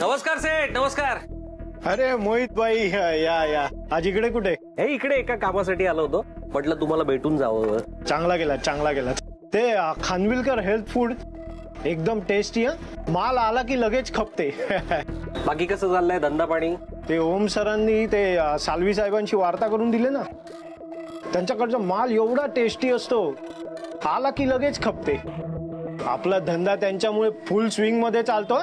नमस्कार सेठ, नमस्कार. अरे मोहित भाई या आज इकडे कुठे? हे इकडे एका कामासाठी आलो होतो, म्हटलं तुम्हाला भेटून जावं. चांगला गेला. ते खानविलकर हेल्थ फूड एकदम टेस्टी माल आला की लगेच खपते. बाकी कसं चाललंय धंदा पाणी? ते ओम सरांनी ते साल्वी साहेबांची वार्ता करून दिले ना, त्यांच्याकडचा माल एवढा टेस्टी असतो, आला की लगेच खपते. आपला धंदा त्यांच्यामुळे फुल स्विंग मध्ये चालतो.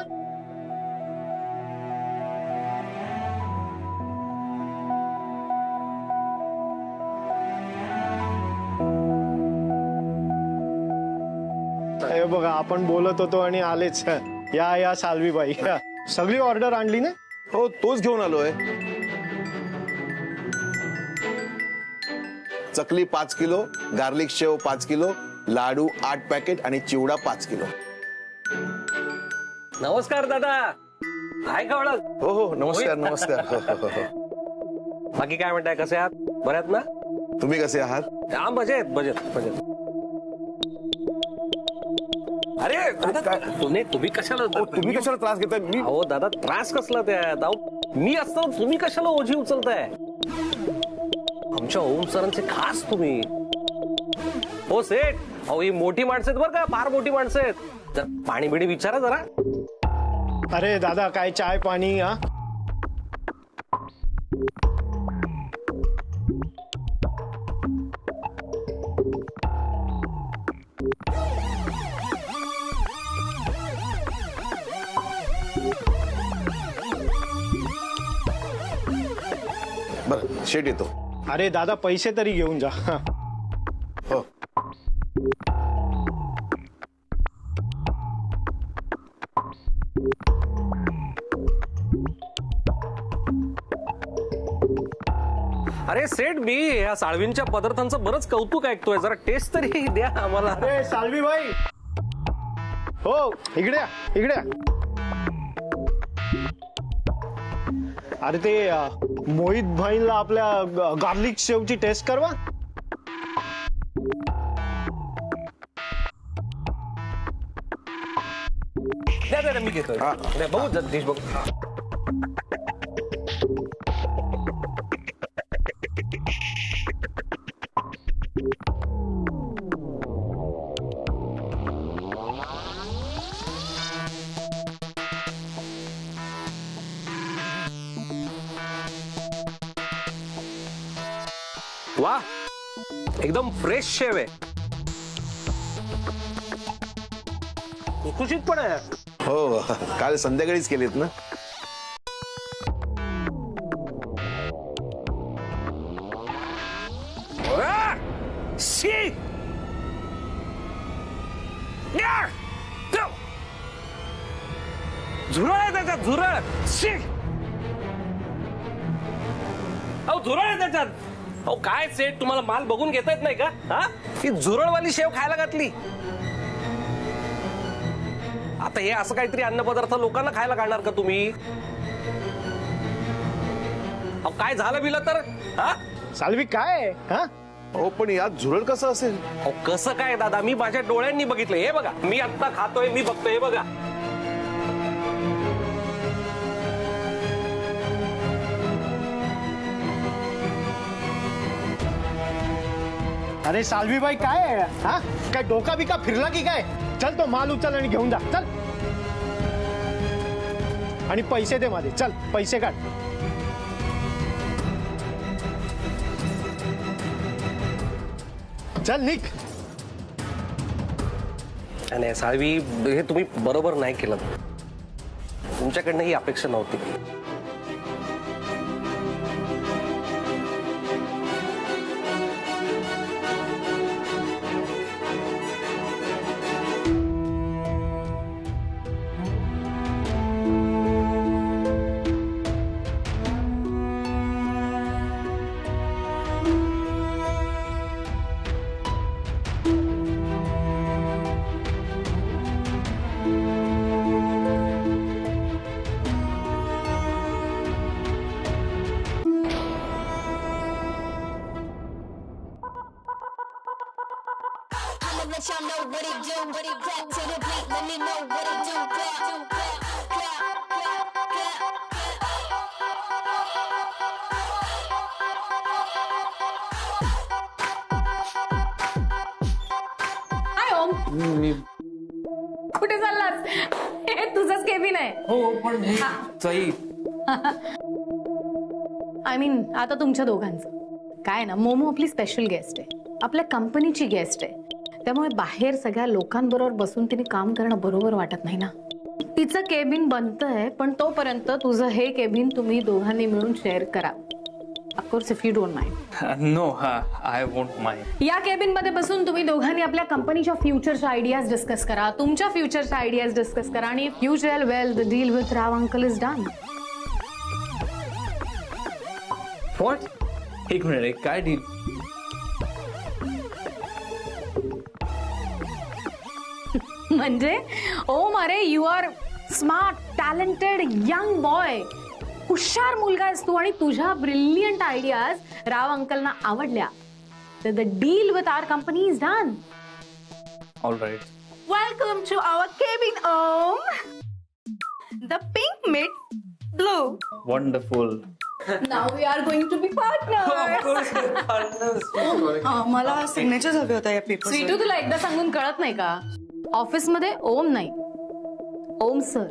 हे बघा, आपण बोलत होतो आणि आलेच. या साल्वीबाई, सगळी ऑर्डर आणली ना? हो, तोच घेऊन आलोय. चकली 5 किलो, गार्लिक शेव 5 किलो, लाडू 8 पॅकेट आणि चिवडा 5 किलो. नमस्कार दादा, आहे का ओळख? हो, नमस्कार. बाकी काय म्हणताय, कसे आहात? बरे आहात ना? तुम्ही कसे आहात? हा, मजेत. अरे दादा, तुम्ही कशाला त्रास घेताय? मी अहो दादा, त्रास कसला त्यात? मी असतो, तुम्ही कशाला ओझी उचलताय? आमच्या ओम सरांचे खास तुम्ही. हो सेठ, अहो ही मोठी माणसं आहेत बरं का, फार मोठी माणसं आहेत. जर पाणी बिणी विचारा जरा. अरे दादा, काय चाय पाणी? बरं, शेट येतो. अरे दादा, पैसे तरी घेऊन जा. हो. अरे सेठ, मी या साळवींच्या पदार्थांचं बरंच कौतुक ऐकतोय, जरा टेस्ट तरी द्या आम्हाला. अरे साल्वी भाई, हो इकडे या. अरे ते मोहित भाईला आपल्या गार्लिक शेवची टेस्ट करवा. द्या, मी घेतोय. बघू जगदीश, बघू. वा, एकदम फ्रेश शेव आहे, खुशीत पण आहे. हो, काल संध्याकाळीच केलेत ना. झुरळ आहे त्याच्यात, झुरळ. झुरळ आहे त्याच्यात. अहो काय सेठ, तुम्हाला माल बघून घेता येत नाही का? हा, ही झुरळवाली शेव खायला घातली. आता हे असं काहीतरी अन्नपदार्थ लोकांना खायला घालणार का तुम्ही? अहो काय झालं बिलं तर? हा, साल्वी काय? हो, पण यात झुरळ कसं असेल? अहो कसं काय दादा, मी माझ्या डोळ्यांनी बघितलं. हे बघा, मी आता खातोय, मी बघतोय, हे बघा. अरे साल्वी भाई, काय आहे? काय डोका बिका फिरला की काय? चल, तो माल उचल आणि घेऊन जा. चल, आणि पैसे दे माझे. चल, पैसे काढ. चल निघ. आणि साळवी, हे तुम्ही बरोबर नाही केलं. तुमच्याकडनं ही अपेक्षा नव्हती. let y'all know what it do. Clap to the beat, let me know what it do. Clap, clap, clap, clap, मी कुठे चाललास? हे तुझंच केबिन आहे. हो पण ताई आय मीन आता तुमच्या दोघांचं काय ना, मोमो आपली स्पेशल गेस्ट आहे, आपल्या कंपनीची गेस्ट आहे, त्यामुळे बाहेर सगळ्या लोकांबरोबर बसून तिने काम करणं बरोबर वाटत नाही ना. तिचं केबिन बनतंय, पण तोपर्यंत तुझं हे केबिन तुम्ही दोघांनी मिळून शेअर करा. Of course if you don't mind. No I won't mind. या केबिन मध्ये बसून तुम्ही दोघांनी आपल्या कंपनीच्या फ्युचरच्या आयडियाज डिस्कस करा, तुमच्या फ्युचरच्या आयडियाज डिस्कस करा, आणि if you tell well the deal with Rao uncle is done. What? एक मिनिट, काय डील? म्हणजे ओ मारे, you are smart, talented young boy, हुशार मुलगा आहेस तू, आणि तुझ्या ब्रिलियंट आयडियाज राव अंकलना आवडल्या, तर the deal with our company is done. All right. Welcome to our cabin, Om. The pink meets blue. Wonderful. Now we are going to be partners. मला signature हवे होता या पेपर. स्वीटू, तुला एकदा सांगून कळत नाही का? ऑफिस मध्ये ओम नाही, ओम सर.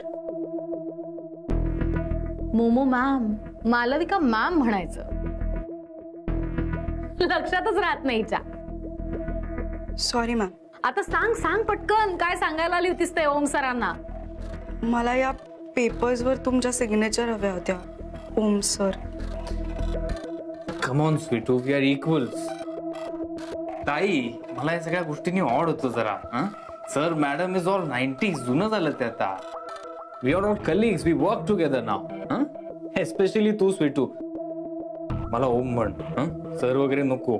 मोमो मॅम, मालविका मॅम म्हणायचं. लक्षातच राहत नाही चा. Sorry ma'am. आता सांग सांग पटकन, काय सांगायला आली होतीस ते ओम सरांना? मला या पेपर्स वर तुमच्या सिग्नेचर हव्या होत्या Om sir. Come on Sweetu, we are equals. ताई, मला या सगळ्या गोष्टींनी ऑड होतो जरा. Sir madam is all 90s, जुनं झालं ते आता. We are all colleagues, we work together now. Especially तू स्वीटू, मला ओम म्हण. सर वगैरे नको.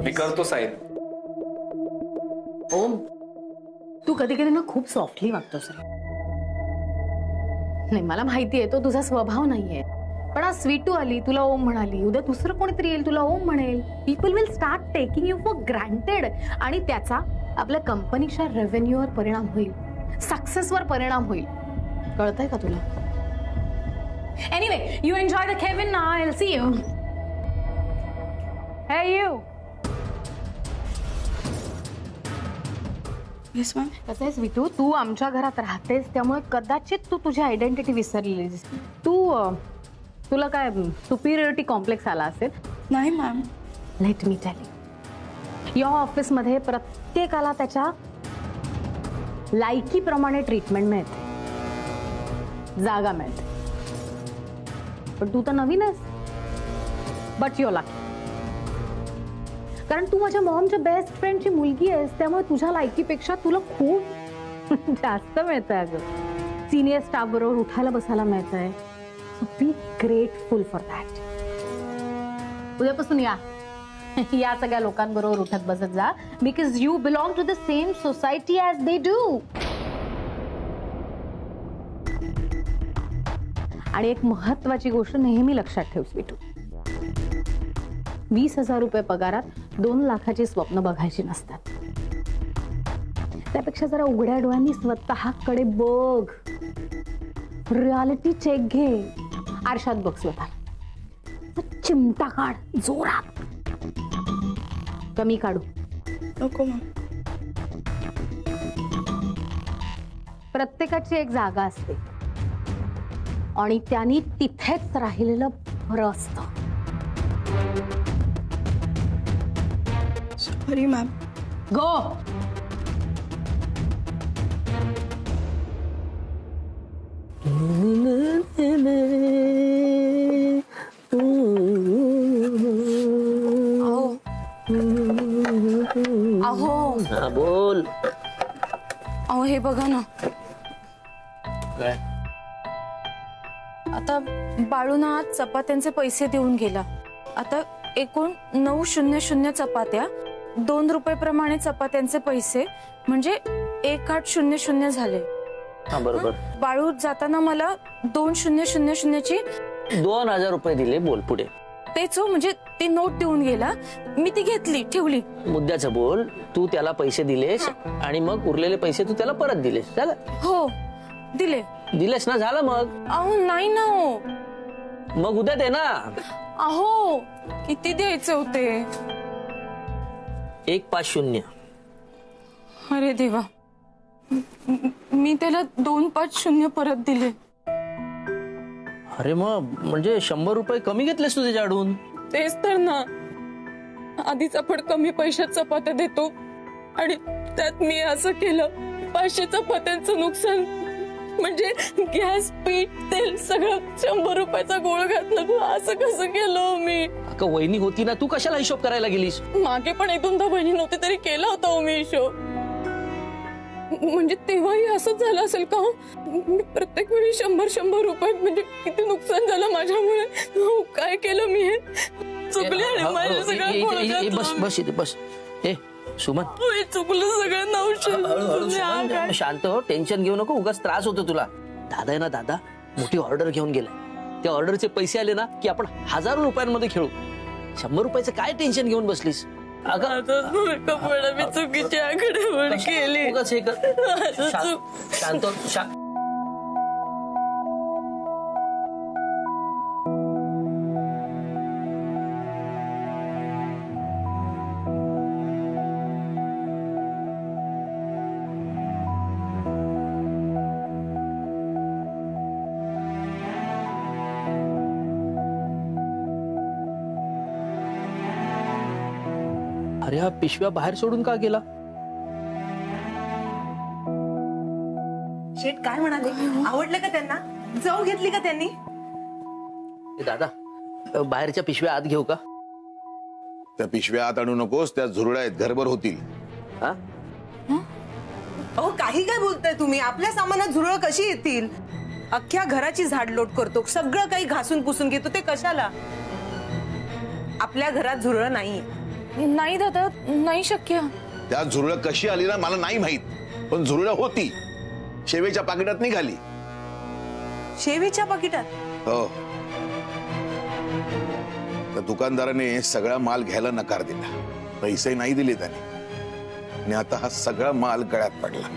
मी करतो साहेब. ओम, तू कधी कधी ना खूप सॉफ्टली वागतोस रे. नाही, मला माहितीये तो तुझा स्वभाव नाहीये, पण आज स्वीटू आली, तुला ओम म्हणाली, उद्या दुसरं कोणीतरी येईल तुला ओम म्हणेल. People will start taking you for granted, आणि त्याचा आपल्या कंपनीच्या रेव्हेन्यूवर परिणाम होईल, सक्सेसवर परिणाम होईल. कळतंय का तुला? Anyway, you enjoy the cabin now, I will see you. हे यू. Yes ma'am. कसं आहे स्वीटू, तू आमच्या घरात राहतेस, त्यामुळे कदाचित तू तुझी आयडेंटिटी विसरलेलीस. तुला काय सुपिरियरिटी कॉम्प्लेक्स आला असेल. नाही ma'am. Let me tell you, या ऑफिसमध्ये प्रत्येकाला त्याच्या लायकीप्रमाणे ट्रीटमेंट मिळते, जागा मिळते. पण तू तर नवीन आहेस, बट युअर लकी, कारण तू माझ्या मॉमच्या बेस्ट फ्रेंडची मुलगी आहेस, त्यामुळे तुझ्या लायकीपेक्षा तुला खूप जास्त मिळतंय. अगं, सिनियर स्टाफ बरोबर उठायला बसायला मिळतंय. So be grateful for that. उद्यापासून या सगळ्या लोकांबरोबर उठत बसत जा, because you belong to the same society as they do. आणि एक महत्वाची गोष्ट नेहमी लक्षात ठेव स्वीटू, 20,000 रुपये पगारात 2 लाखाची स्वप्न बघायची नसतात. त्यापेक्षा जरा उघड्या डोळ्यांनी स्वतःकडे बघ, रियालिटी चेक घे. आरशात बघ स्वतः, चिमटा काढ जोरात. कमी काढू नको मॅम. प्रत्येकाची एक जागा असते, आणि त्यांनी तिथेच राहिलेलं बरं असतं. Sorry ma'am. गो. अहो बोल. अहो हे बघा ना, काय? आता बाळूना आज चपात्यांचे पैसे देऊन गेला. आता एकूण 900 चपात्या, 2 रुपये प्रमाणे चपात्यांचे पैसे, म्हणजे 1800 झाले. बरोबर. बाळू जाताना मला 2000 ची 2000 रुपये दिले. बोल पुढे. तेच हो, म्हणजे ती नोट देऊन गेला, मी ती घेतली, ठेवली. मुद्द्याचं बोल. तू त्याला पैसे दिलेस आणि मग उरलेले पैसे तू त्याला परत दिलेस, झालं? हो दिलेस ना, झालं मग. अहो नाही ना हो. मग उद्या दे ना. अहो किती द्यायचे होते? 150. अरे देवा, मी त्याला 250 परत दिले. अरे मग म्हणजे 100 रुपये कमी घेतलेस तू त्याच्याकडून. तेच तर ना, आधीच आपण कमी पैशात चपात्या देतो आणि त्यात मी असं केलं. 500 चपात्यांचं नुकसान म्हणजे गॅस, पीठ, तेल सगळं 100 रुपयाचा गोळ घातला. तू असं कसं केलं मी? अगं वहिनी होती ना, तू कशाला हिशोब करायला गेलीस? मागे पण 1-2दा बहिणी नव्हती तरी केला होता हो मी हिशोब. म्हणजे तेव्हाही असंच झालं असेल का? मी प्रत्येक वेळी 100 रुपये म्हणजे किती नुकसान झालं माझ्यामुळे. हो, काय केलं मी? हे चुकले आणि माझं सगळं गोळ घातलं. बस बस इथे बस. ए सुमन, होय, चुकलं सगळं. 900. शांत हो, टेन्शन घेऊ नको, उगाच त्रास होतो तुला. दादा आहे ना, दादा मोठी ऑर्डर घेऊन गेलाय. त्या ऑर्डरचे पैसे आले ना की आपण 1000 रुपयांमध्ये खेळू. 100 रुपयाचं काय टेन्शन घेऊन बसलीस? अगं मी चुकीची आकडेवारी केली. उगाच हे कर. शांत हो, अरे हा पिशव्या बाहेर सोडून का गेला? शेठ काय म्हणाले? आवडलं का त्यांना? जाऊ घेतली का त्यांनी? ए दादा, बाहेरच्या पिशव्या आत घेऊ का? त्या पिशव्या आत आणू नकोस, त्या झुरड्या आहेत, घरभर होतील. हा, अहो काही काय बोलताय तुम्ही? आपल्या सामानात झुरळ कशी येतील? अख्ख्या घराची झाडलोट करतो, सगळं काही घासून पुसून घेतो, ते कशाला? आपल्या घरात झुरळ नाहीये. नाही दादा, नाही शक्य. त्या झुरळ कशी आली ना मला नाही माहित, पण झुरळ होती. शेवेच्या पाकिटात निघाली. शेवीच्या पाकिटात? हो. त्या दुकानदाराने सगळा माल घ्यायला नकार दिला. पैसे नाही दिले त्याने आणि आता हा सगळा माल गळ्यात पडला.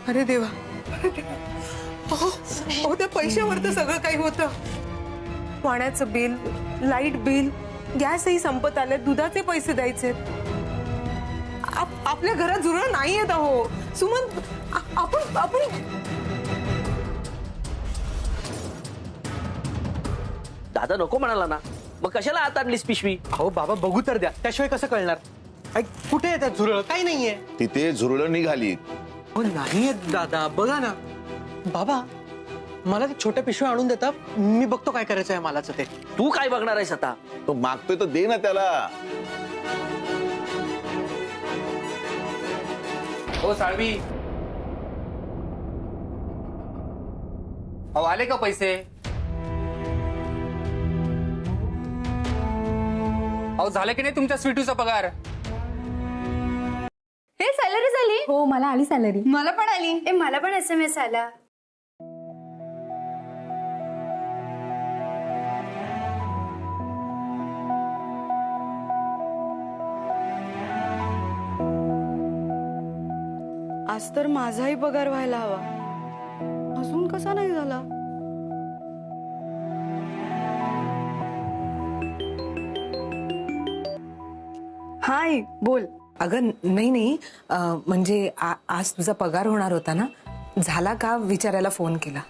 अरे देवा, अहो त्या पैशावर तर सगळं काही होतं. पाण्याचं बिल, लाईट बिल, गॅसही संपत आले, दुधाचे पैसे द्यायचे. आपल्या घरात झुरळ नाही येत. अहो सुमन, आपण दादा नको म्हणाला ना, मग कशाला आत आणलीस पिशवी? अहो बाबा बघू तर द्या, त्याशिवाय कसं कळणार? ऐक, कुठे येतात झुरळ? काही नाहीये. तिथे झुरळ निघाली. हो नाहीये दादा, बघा ना. बाबा मला ते छोट्या पिशव्या आणून देता, मी बघतो काय करायचं आहे मालाचं ते. तू काय बघणार आहेस आता? तो मागतोय तर दे ना त्याला. हो साळवी, अहो आले का पैसे? अहो झाले की नाही तुमच्या स्वीटूचा पगार? हे सॅलरी झाली? हो, मला आली सॅलरी. मला पण आली. मला पण SMS आला. आज तर माझाही पगार व्हायला हवा, अजून कसा नाही झाला? हाय बोल. अगं नाही म्हणजे आज तुझा पगार होणार होता ना, झाला का विचारायला फोन केला.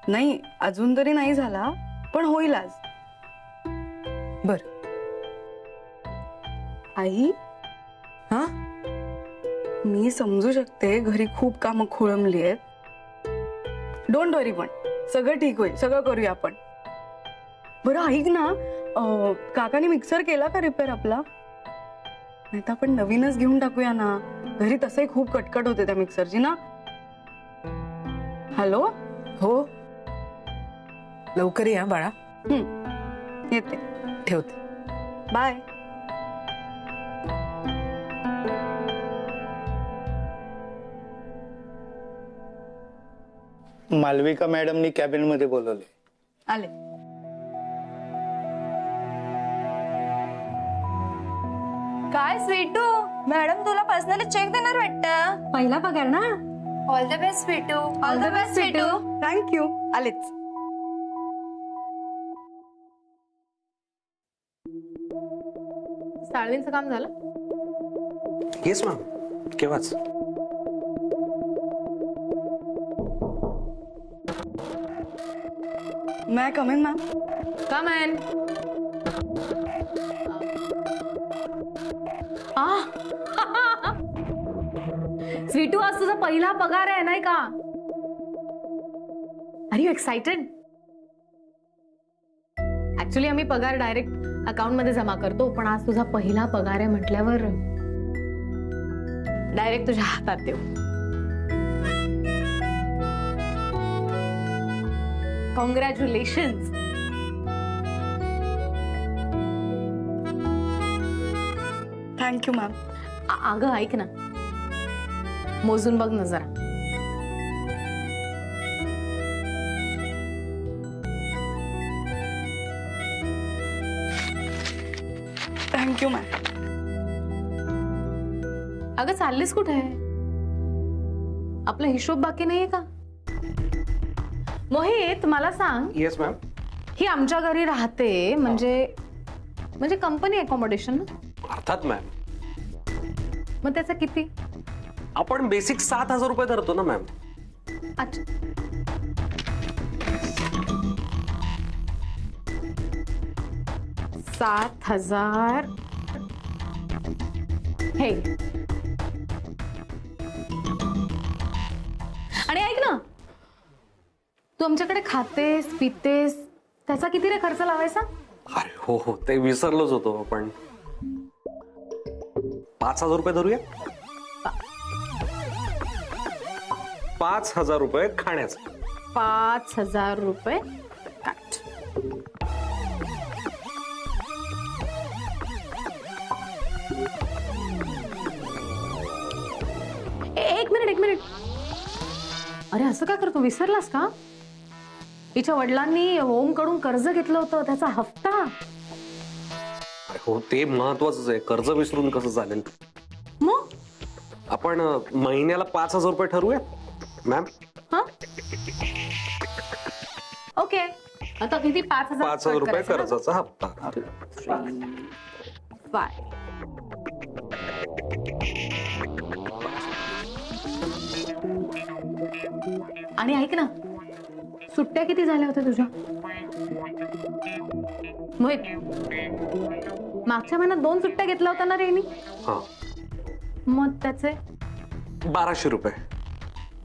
नाही, अजून तरी नाही झाला, पण होईल आज. बर. आई, हा, मी समजू शकते घरी खूप कामं खोळंबली आहेत. डोंट वरी, पण सगळं ठीक होईल, सगळं करूया आपण. बरं ऐक ना, काकाने मिक्सर केला का रिपेअर आपला? नाही तर आपण नवीनच घेऊन टाकूया ना, घरी तसंही खूप कटकट होते त्या मिक्सरची ना. हॅलो. हो लवकर या बाळा. येते, ठेवते. बाय. मालविका मॅडमनी कॅबिन मध्ये बोलवले. आले. काय स्वीटू, मॅडम तुला पर्सनली चेक देणार वाटतं. पहिला पगार ना. All the best Sweetu. All the best Sweetu. Thank you. आलेच. साळवींचं काम झालं? येस मॅम, केव्हाच. May I come in ma'am? Come in. Sweetu, आज तुझा पहिला पगार आहे नाही का? R you excited? ऍक्च्युली आम्ही पगार डायरेक्ट अकाउंट मध्ये जमा करतो, पण आज तुझा पहिला पगार आहे म्हटल्यावर डायरेक्ट तुझ्या हातात देऊ. कॉंग्रॅच्युलेशन्स. Thank you ma'am. अगं ऐक ना, मोजून बघ ना जरा. Thank you ma'am. अगं चाललीस कुठे? आपला हिशोब बाकी नाहीये का? मोहित, मला सांग, येस मॅम. ही आमच्या घरी राहते म्हणजे कंपनी अकोमोडेशन ना? अर्थात मॅम. मग त्याचं किती? आपण बेसिक 7,000 रुपये धरतो ना मॅम. अच्छा. $7,000. हे आणि ऐक ना, तू आमच्याकडे खातेस पितेस त्याचा किती रे खर्च लावायचा? अरे हो हो, ते विसरलोच होतो. आपण 5,000 रुपये धरूया. 5,000 रुपये खाण्याचं. 5,000 रुपये काट. एक मिनिट. अरे असं काय करतो? विसरलास का? तिच्या वडिलांनी ओम कडून कर्ज घेतलं होतं, त्याचा हप्ता. अरे हो, ते महत्वाचंच आहे. कर्ज विसरून कसं चालेल? मग आपण महिन्याला 5,000 रुपये ठरवूया मॅम. हा, ओके. आता किती? 5,000 रुपये कर्जाचा हप्ता. बाय. आणि ऐक ना, सुट्ट्या किती झाल्या होत्या तुझ्या? मोहित, मागच्या महिन्यात 2 सुट्ट्या घेतल्या होत्या ना रे मी? हा. मग त्याचे 1,200 रुपये.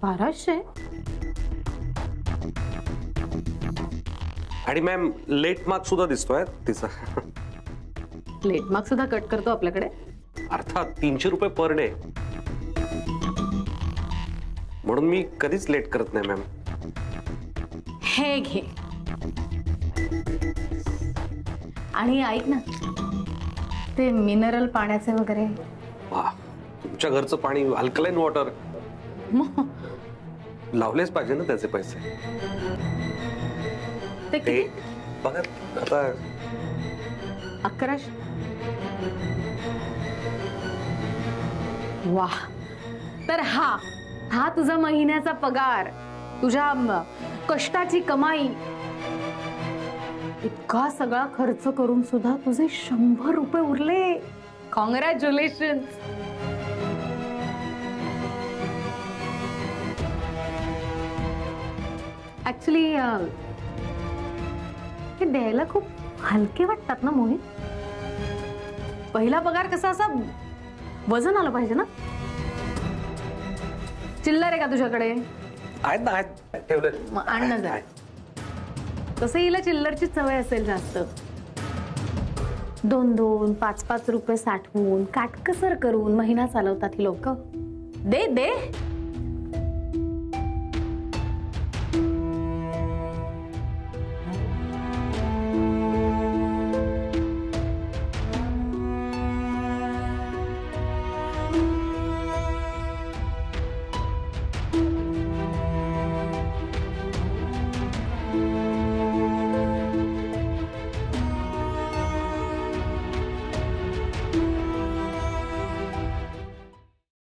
1,200? आणि मॅम लेट मार्क सुद्धा दिसतोय तिचा. लेट मार्क सुद्धा कट करतो आपल्याकडे? अर्थात 300 रुपये पर डे. म्हणून मी कधीच लेट करत नाही मॅम. हे घे. आणि ऐक ना, ते मिनरल पाण्याचे वगैरे. वा, तुमच्या घरचं पाणी अल्कलाईन वॉटर. लावलेच पाहिजे ना त्याचे पैसे. ते ते किती? बघा आता 1100. वाह. तर हा तुझा महिन्याचा पगार, तुझ्या कष्टाची कमाई. इतका सगळा खर्च करून सुद्धा तुझे 100 रुपये उरले. कॉंग्रॅच्युलेशन. ऍक्च्युली हे द्यायला खूप हलके वाटतात ना मोहित? पहिला पगार कसा असा वजन आलं पाहिजे ना? चिल्लर आहे का तुझ्याकडे? आहेत ना, आहेत ठेवले. मग आण ना जरा. तसं हिला चिल्लरची सवय असेल जास्त. 2-2, 5-5 रुपये साठवून काटकसर करून महिना चालवतात ही लोक. दे दे.